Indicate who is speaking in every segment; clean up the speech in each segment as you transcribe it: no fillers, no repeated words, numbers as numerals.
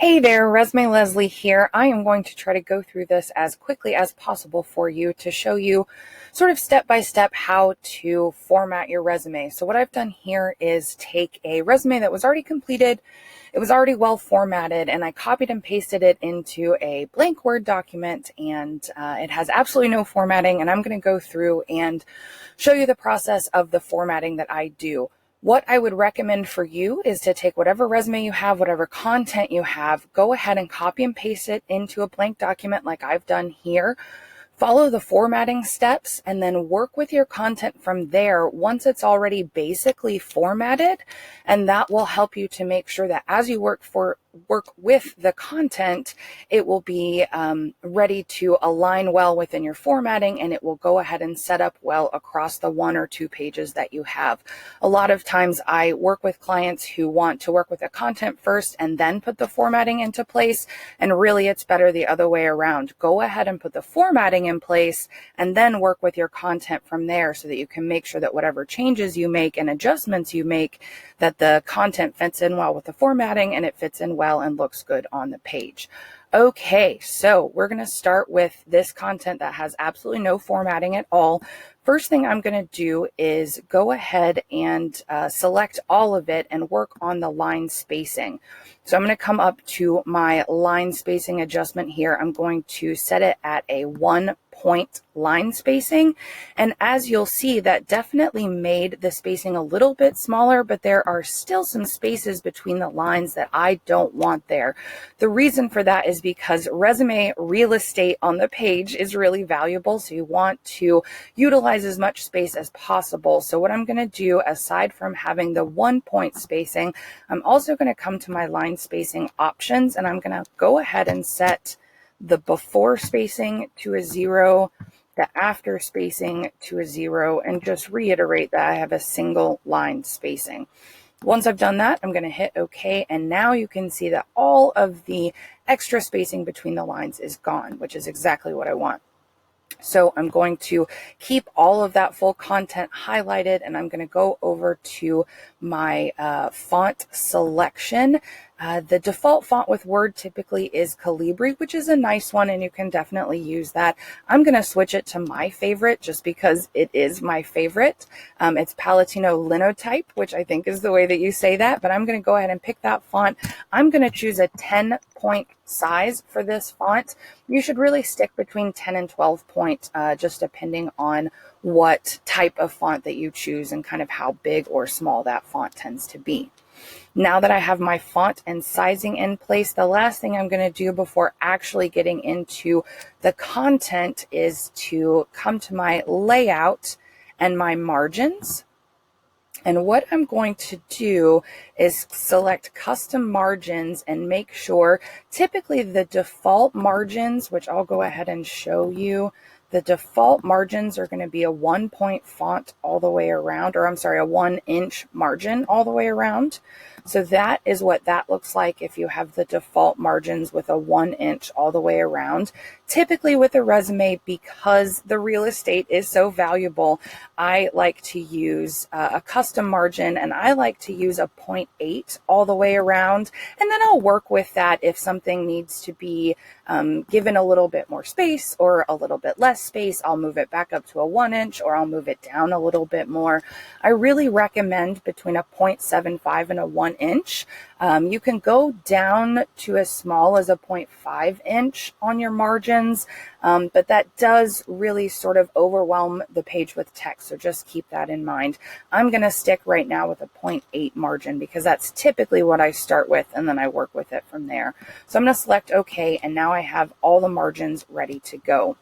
Speaker 1: Hey there, Resume Leslie here. I am going to try to go through this as quickly as possible for you to show you sort of step by step how to format your resume. So what I've done here is take a resume that was already completed. It was already well formatted, and I copied and pasted it into a blank Word document, and it has absolutely no formatting, and I'm going to go through and show you the process of the formatting that I do. What I would recommend for you is to take whatever resume you have, whatever content you have, go ahead and copy and paste it into a blank document like I've done here. Follow the formatting steps and then work with your content from there once it's already basically formatted, and that will help you to make sure that as you work with the content, it will be ready to align well within your formatting, and it will go ahead and set up well across the 1 or 2 pages that you have. A lot of times I work with clients who want to work with the content first and then put the formatting into place, and really it's better the other way around. Go ahead and put the formatting in place and then work with your content from there so that you can make sure that whatever changes you make and adjustments you make, that the content fits in well with the formatting and it fits in well and looks good on the page. Okay, so we're going to start with this content that has absolutely no formatting at all. First thing I'm going to do is go ahead and select all of it and work on the line spacing. So I'm going to come up to my line spacing adjustment here. I'm going to set it at a 1-point line spacing, and as you'll see, that definitely made the spacing a little bit smaller, but there are still some spaces between the lines that I don't want there. The reason for that is because resume real estate on the page is really valuable, so you want to utilize as much space as possible. So what I'm going to do, aside from having the 1-point spacing, I'm also going to come to my line spacing options, and I'm going to go ahead and set the before spacing to a 0, the after spacing to a 0, and just reiterate that I have a single line spacing. Once I've done that, I'm going to hit OK, and now you can see that all of the extra spacing between the lines is gone, which is exactly what I want. So I'm going to keep all of that full content highlighted, and I'm going to go over to my font selection. The default font with Word typically is Calibri, which is a nice one, and you can definitely use that. I'm going to switch it to my favorite just because it is my favorite. It's Palatino Linotype, which I think is the way that you say that, but I'm going to go ahead and pick that font. I'm going to choose a 10-point size for this font. You should really stick between 10 and 12 point, just depending on what type of font that you choose and kind of how big or small that font tends to be. Now that I have my font and sizing in place, the last thing I'm going to do before actually getting into the content is to come to my layout and my margins. And what I'm going to do is select custom margins and make sure, typically the default margins, which I'll go ahead and show you, the default margins are going to be a 1-point font all the way around, or I'm sorry, a 1-inch margin all the way around. So that is what that looks like if you have the default margins with a 1-inch all the way around. Typically with a resume, because the real estate is so valuable, I like to use a custom margin, and I like to use a 0.8 all the way around, and then I'll work with that if something needs to be given a little bit more space or a little bit less space. I'll move it back up to a 1-inch, or I'll move it down a little bit more. I really recommend between a 0.75 and a 1-inch. You can go down to as small as a 0.5 inch on your margins, but that does really sort of overwhelm the page with text, so just keep that in mind. I'm going to stick right now with a 0.8 margin because that's typically what I start with, and then I work with it from there. So I'm going to select OK, and now I have all the margins ready to go.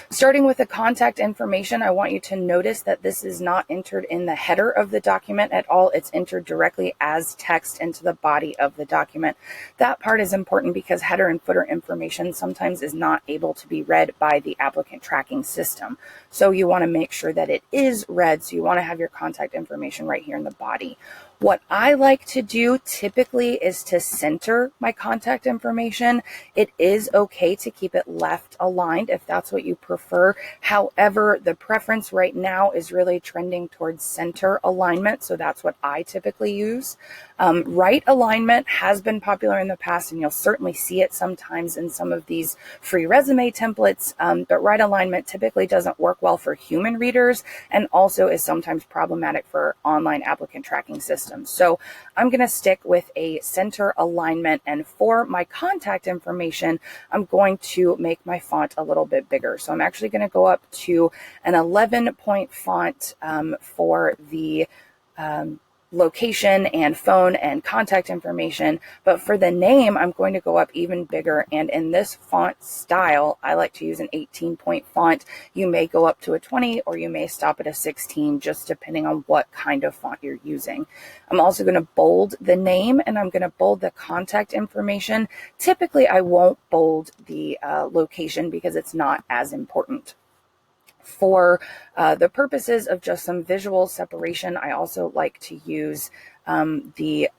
Speaker 1: Starting with the contact information, I want you to notice that this is not entered in the header of the document at all. It's entered directly as text into the body of the document. That part is important because header and footer information sometimes is not able to be read by the applicant tracking system. So you want to make sure that it is read, so you want to have your contact information right here in the body. What I like to do typically is to center my contact information. It is okay to keep it left aligned if that's what you prefer. However, the preference right now is really trending towards center alignment, so that's what I typically use. Right alignment has been popular in the past, and you'll certainly see it sometimes in some of these free resume templates, but right alignment typically doesn't work well for human readers and also is sometimes problematic for online applicant tracking systems. So I'm going to stick with a center alignment, and for my contact information, I'm going to make my font a little bit bigger. So I'm actually going to go up to an 11-point font for the location and phone and contact information, but for the name I'm going to go up even bigger, and in this font style I like to use an 18-point font. You may go up to a 20 or you may stop at a 16, just depending on what kind of font you're using. I'm also going to bold the name, and I'm going to bold the contact information. Typically I won't bold the location because it's not as important. For the purposes of just some visual separation, I also like to use the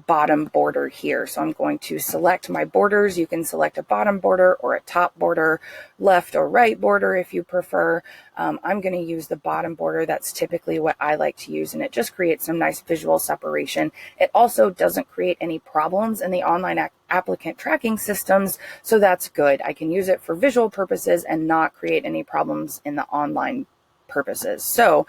Speaker 1: bottom border here. So I'm going to select my borders. You can select a bottom border or a top border, left or right border if you prefer. I'm going to use the bottom border. That's typically what I like to use, and it just creates some nice visual separation. It also doesn't create any problems in the online applicant tracking systems, so that's good. I can use it for visual purposes and not create any problems in the online purposes. So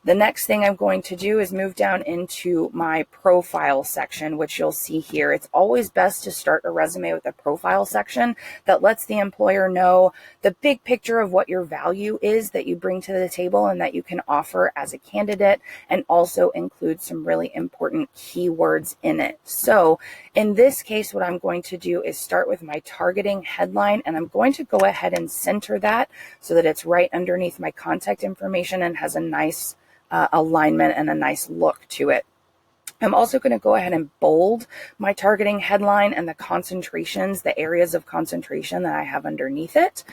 Speaker 1: the next thing I'm going to do is move down into my profile section, which you'll see here. It's always best to start a resume with a profile section that lets the employer know the big picture of what your value is that you bring to the table and that you can offer as a candidate, and also include some really important keywords in it. So in this case, what I'm going to do is start with my targeting headline, and I'm going to go ahead and center that so that it's right underneath my contact information and has a nice alignment and a nice look to it. I'm also going to go ahead and bold my targeting headline and the concentrations, the areas of concentration that I have underneath it.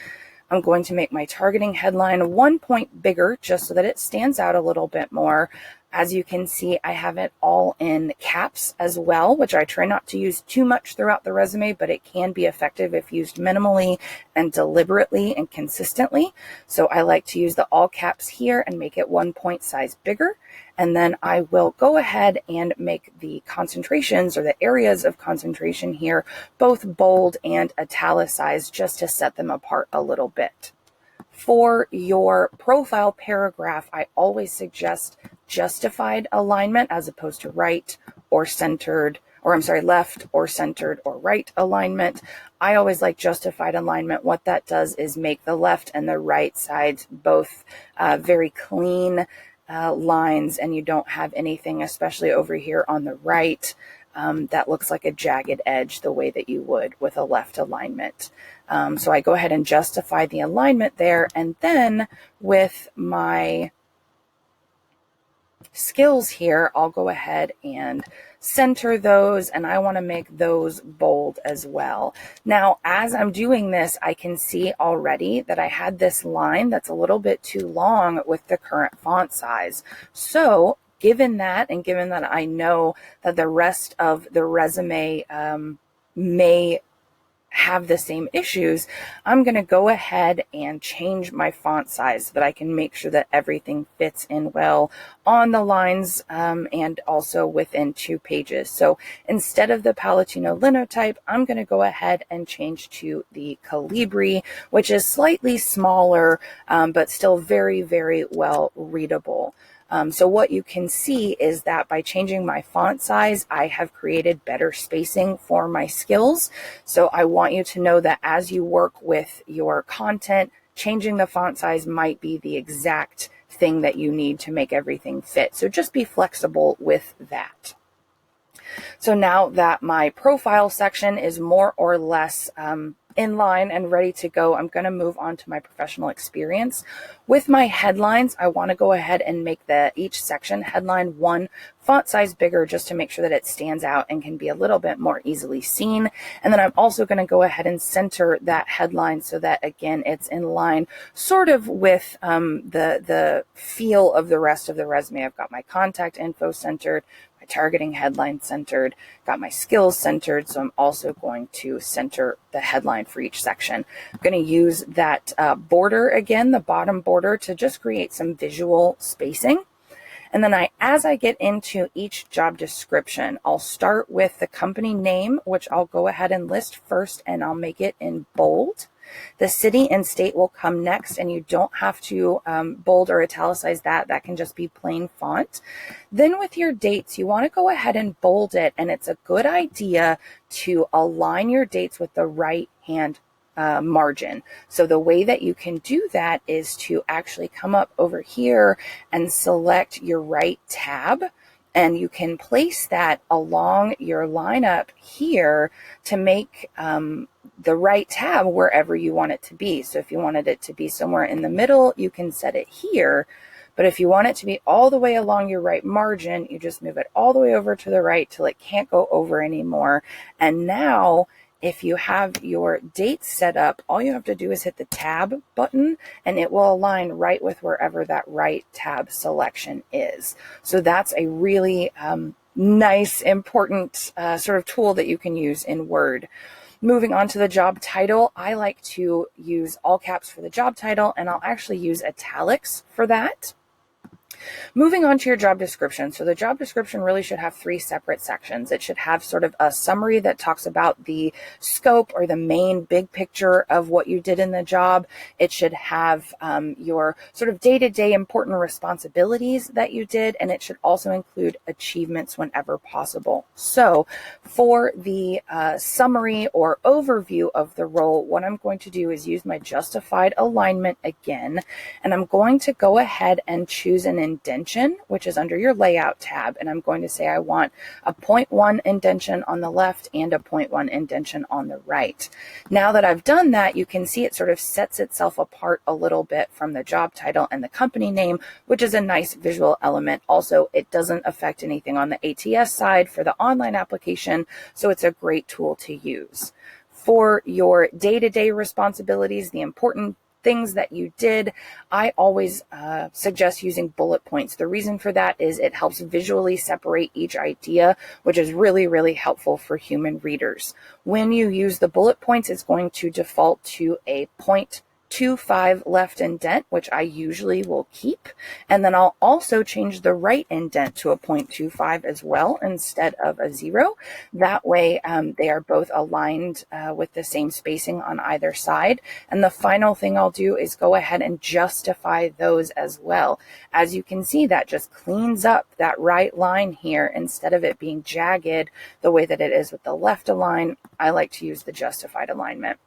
Speaker 1: I'm going to make my targeting headline 1 point bigger just so that it stands out a little bit more. As you can see, I have it all in caps as well, which I try not to use too much throughout the resume, but it can be effective if used minimally and deliberately and consistently. So I like to use the all caps here and make it 1 point size bigger. And then I will go ahead and make the concentrations, or the areas of concentration here, both bold and italicized, just to set them apart a little bit. For your profile paragraph, I always suggest justified alignment as opposed to right or centered, or I'm sorry, left or centered or right alignment. I always like justified alignment. What that does is make the left and the right sides both very clean lines, and you don't have anything, especially over here on the right, that looks like a jagged edge the way that you would with a left alignment. So I go ahead and justify the alignment there, and then with my skills here, I'll go ahead and center those, and I want to make those bold as well. Now, as I'm doing this, I can see already that I had this line that's a little bit too long with the current font size. So given that, and given that I know that the rest of the resume may have the same issues, I'm going to go ahead and change my font size so that I can make sure that everything fits in well on the lines and also within 2 pages. So instead of the Palatino linotype, I'm going to go ahead and change to the Calibri, which is slightly smaller, but still very, very well readable. So what you can see is that by changing my font size, I have created better spacing for my skills. So I want you to know that as you work with your content, changing the font size might be the exact thing that you need to make everything fit. So just be flexible with that. So now that my profile section is more or less in line and ready to go, I'm going to move on to my professional experience. With my headlines, I want to go ahead and make each section headline 1 font size bigger, just to make sure that it stands out and can be a little bit more easily seen. And then I'm also going to go ahead and center that headline so that, again, it's in line sort of with the feel of the rest of the resume. I've got my contact info centered, my targeting headline centered, got my skills centered. So I'm also going to center the headline for each section. I'm going to use that border again, the bottom border, to just create some visual spacing. And then as I get into each job description, I'll start with the company name, which I'll go ahead and list first, and I'll make it in bold. The city and state will come next, and you don't have to bold or italicize that. That can just be plain font. Then with your dates, you want to go ahead and bold it, and it's a good idea to align your dates with the right hand margin. So the way that you can do that is to actually come up over here and select your right tab, and you can place that along your lineup here to make the right tab wherever you want it to be. So if you wanted it to be somewhere in the middle, you can set it here. But if you want it to be all the way along your right margin, you just move it all the way over to the right till it can't go over anymore. And now if you have your dates set up, all you have to do is hit the tab button, and it will align right with wherever that right tab selection is. So that's a really nice, important sort of tool that you can use in Word. Moving on to the job title, I like to use all caps for the job title, and I'll actually use italics for that. Moving on to your job description. So the job description really should have 3 separate sections. It should have sort of a summary that talks about the scope or the main big picture of what you did in the job. It should have your sort of day-to-day important responsibilities that you did, and it should also include achievements whenever possible. So for the summary or overview of the role, what I'm going to do is use my justified alignment again, and I'm going to go ahead and choose an indentation, which is under your layout tab. And I'm going to say I want a 0.1 indentation on the left and a 0.1 indentation on the right. Now that I've done that, you can see it sort of sets itself apart a little bit from the job title and the company name, which is a nice visual element. Also, it doesn't affect anything on the ATS side for the online application, so it's a great tool to use. For your day-to-day responsibilities, the important things that you did, I always suggest using bullet points. The reason for that is it helps visually separate each idea, which is really, really helpful for human readers. When you use the bullet points, it's going to default to a 0.25 left indent, which I usually will keep. And then I'll also change the right indent to a 0.25 as well instead of a 0. That way they are both aligned with the same spacing on either side. And the final thing I'll do is go ahead and justify those as well. As you can see, that just cleans up that right line here. Instead of it being jagged the way that it is with the left align, I like to use the justified alignment.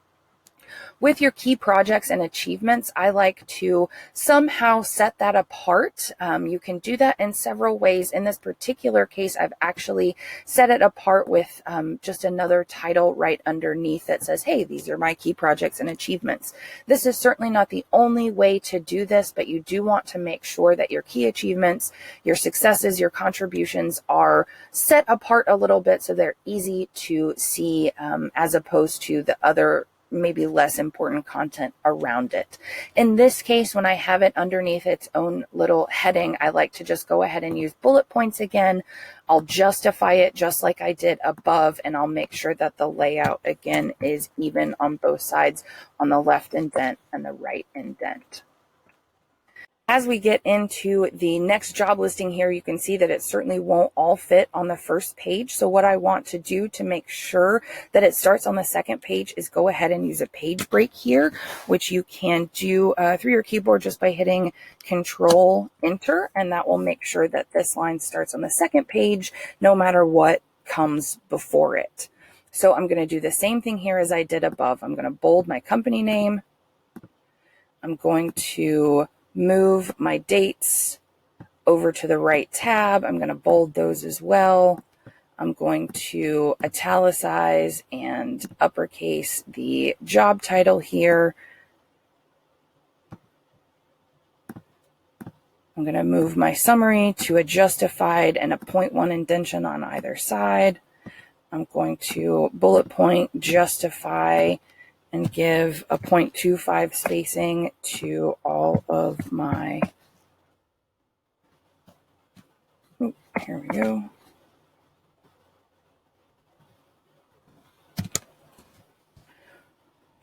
Speaker 1: With your key projects and achievements, I like to somehow set that apart. You can do that in several ways. In this particular case, I've actually set it apart with just another title right underneath that says, hey, these are my key projects and achievements. This is certainly not the only way to do this, but you do want to make sure that your key achievements, your successes, your contributions are set apart a little bit so they're easy to see as opposed to the other maybe less important content around it. In this case, when I have it underneath its own little heading, I like to just go ahead and use bullet points again. I'll justify it just like I did above, and I'll make sure that the layout again is even on both sides, on the left indent and the right indent. As we get into the next job listing here, you can see that it certainly won't all fit on the first page. So what I want to do to make sure that it starts on the second page is go ahead and use a page break here, which you can do through your keyboard just by hitting Control Enter, and that will make sure that this line starts on the second page no matter what comes before it. So I'm going to do the same thing here as I did above. I'm going to bold my company name. I'm going to move my dates over to the right tab. I'm going to bold those as well. I'm going to italicize and uppercase the job title here. I'm going to move my summary to a justified and a 0.1 indentation on either side. I'm going to bullet point, justify, and give a 0.25 spacing to all of my, here we go.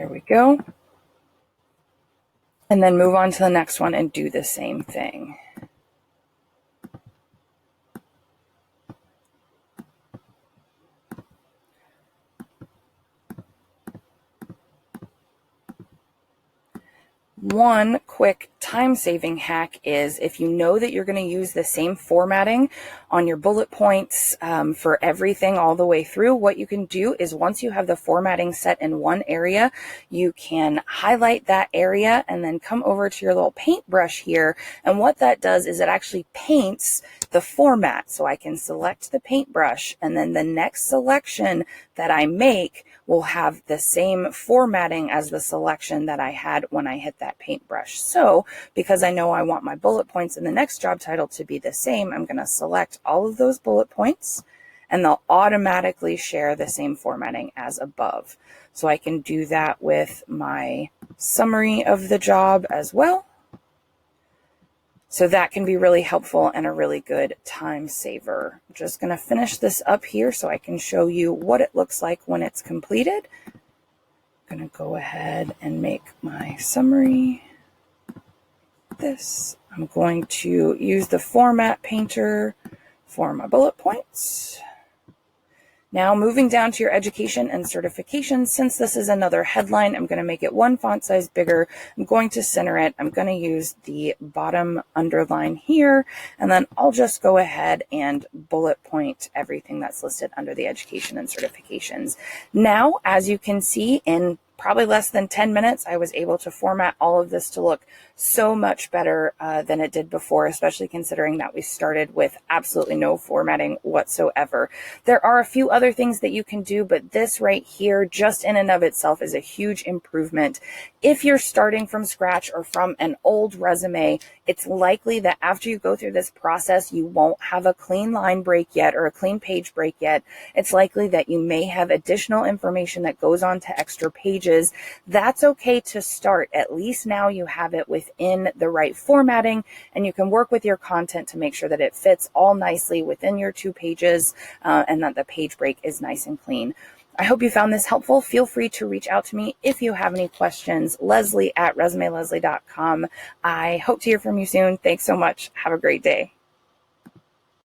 Speaker 1: There we go. And then move on to the next one and do the same thing. One quick time-saving hack is if you know that you're going to use the same formatting on your bullet points for everything all the way through, what you can do is once you have the formatting set in one area, you can highlight that area and then come over to your little paintbrush here. And what that does is it actually paints the format. So I can select the paintbrush, and then the next selection that I make will have the same formatting as the selection that I had when I hit that paintbrush. So because I know I want my bullet points in the next job title to be the same, I'm going to select all of those bullet points and they'll automatically share the same formatting as above. So I can do that with my summary of the job as well. So that can be really helpful and a really good time saver. I'm just going to finish this up here so I can show you what it looks like when it's completed. I'm going to go ahead and make my summary. I'm going to use the format painter for my bullet points. Now moving down to your education and certifications, since this is another headline, I'm going to make it one font size bigger. I'm going to center it. I'm going to use the bottom underline here, and then I'll just go ahead and bullet point everything that's listed under the education and certifications. Now, as you can see, in probably less than 10 minutes, I was able to format all of this to look so much better than it did before, especially considering that we started with absolutely no formatting whatsoever. There are a few other things that you can do, but this right here, just in and of itself, is a huge improvement. If you're starting from scratch or from an old resume, it's likely that after you go through this process, you won't have a clean line break yet or a clean page break yet. It's likely that you may have additional information that goes on to extra pages. That's okay to start. At least now you have it within the right formatting, and you can work with your content to make sure that it fits all nicely within your 2 pages and that the page break is nice and clean. I hope you found this helpful. Feel free to reach out to me if you have any questions. Leslie at resumeleslie.com. I hope to hear from you soon. Thanks so much. Have a great day.